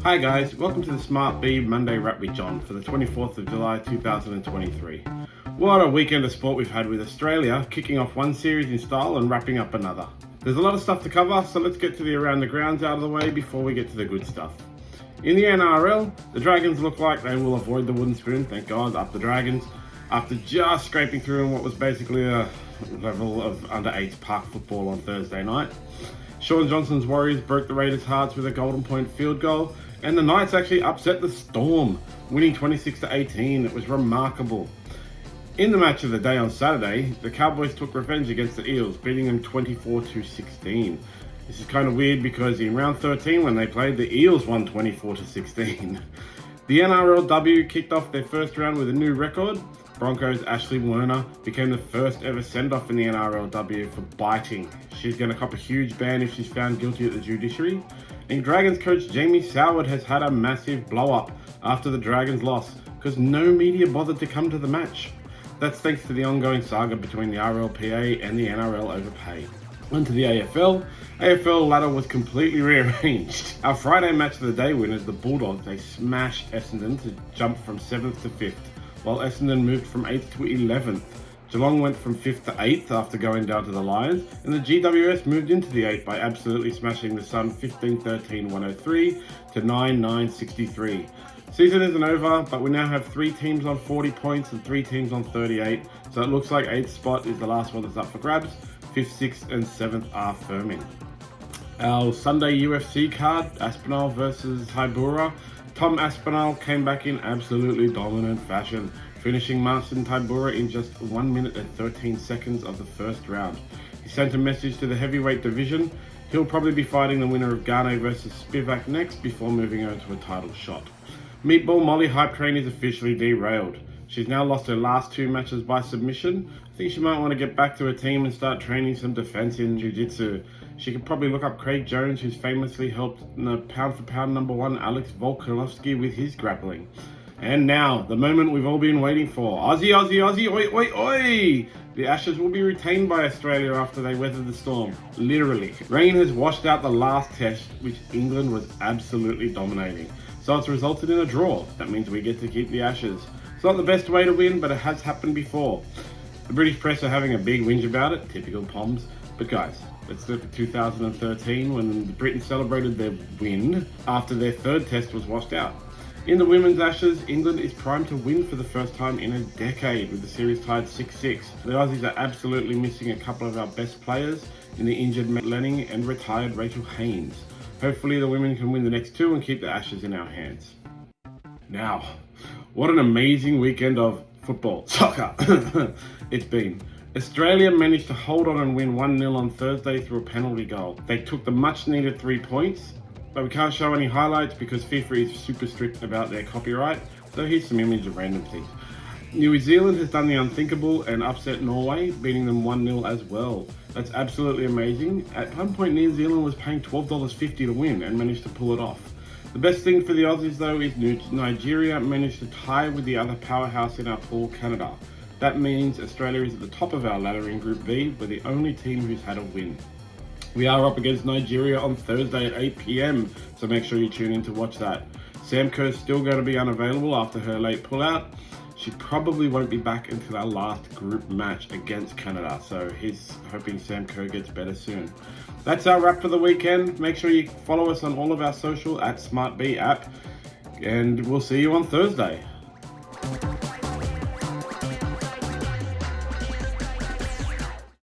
Hi guys, welcome to the Smart B Monday Wrap with John for the 24th of July 2023. What a weekend of sport we've had with Australia, kicking off one series in style and wrapping up another. There's a lot of stuff to cover, so let's get to the around the grounds out of the way before we get to the good stuff. In the NRL, the Dragons look like they will avoid the wooden spoon, thank God, up the Dragons, after just scraping through in what was basically a level of under-8 park football on Thursday night. Shaun Johnson's Warriors broke the Raiders' hearts with a golden point field goal, and the Knights actually upset the Storm, winning 26-18. It was remarkable. In the match of the day on Saturday, the Cowboys took revenge against the Eels, beating them 24-16. This is kind of weird because in round 13 when they played, the Eels won 24-16. The NRLW kicked off their first round with a new record. Broncos' Ashley Werner became the first ever send-off in the NRLW for biting. She's going to cop a huge ban if she's found guilty at the judiciary. And Dragons coach Jamie Soward has had a massive blow-up after the Dragons loss because no media bothered to come to the match. That's thanks to the ongoing saga between the RLPA and the NRL over pay. On to the AFL. AFL ladder was completely rearranged. Our Friday match of the day winners, the Bulldogs, they smashed Essendon to jump from 7th to 5th, while Essendon moved from 8th to 11th. Geelong went from 5th to 8th after going down to the Lions, and the GWS moved into the 8th by absolutely smashing the Sun 15-13-103 to 9-9-63. Season isn't over, but we now have 3 teams on 40 points and 3 teams on 38, so it looks like 8th spot is the last one that's up for grabs. 5th, 6th and 7th are firming. Our Sunday UFC card, Aspinall versus Tybura. Tom Aspinall came back in absolutely dominant fashion, finishing Marcin Tybura in just 1 minute and 13 seconds of the first round. He sent a message to the heavyweight division. He'll probably be fighting the winner of Gane versus Spivak next before moving on to a title shot. Meatball Molly Hype Train is officially derailed. She's now lost her last 2 matches by submission. I think she might want to get back to her team and start training some defense in jiu-jitsu. She could probably look up Craig Jones, who's famously helped the pound-for-pound #1 Alex Volkanovski with his grappling. And now, the moment we've all been waiting for. Aussie, Aussie, Aussie, oi, oi, oi! The Ashes will be retained by Australia after they weather the storm. Literally. Rain has washed out the last test, which England was absolutely dominating. So it's resulted in a draw. That means we get to keep the Ashes. It's not the best way to win, but it has happened before. The British press are having a big whinge about it, typical Poms. But guys, let's look at 2013 when Britain celebrated their win after their 3rd test was washed out. In the women's Ashes, England is primed to win for the first time in a decade with the series tied 6-6. The Aussies are absolutely missing a couple of our best players in the injured Matt Lenning and retired Rachel Haynes. Hopefully the women can win the next 2 and keep the Ashes in our hands. Now, what an amazing weekend of football, soccer, it's been. Australia managed to hold on and win 1-0 on Thursday through a penalty goal. They took the much needed 3 points, but we can't show any highlights because FIFA is super strict about their copyright, so here's some image of random things. New Zealand has done the unthinkable and upset Norway, beating them 1-0 as well. That's absolutely amazing. At one point, New Zealand was paying $12.50 to win and managed to pull it off. The best thing for the Aussies though is Nigeria managed to tie with the other powerhouse in our pool, Canada. That means Australia is at the top of our ladder in Group B. We're the only team who's had a win. We are up against Nigeria on Thursday at 8 p.m, so make sure you tune in to watch that. Sam Kerr's still going to be unavailable after her late pullout. She probably won't be back until our last group match against Canada, so he's hoping Sam Kerr gets better soon. That's our wrap for the weekend. Make sure you follow us on all of our social at SmartB app, and we'll see you on Thursday.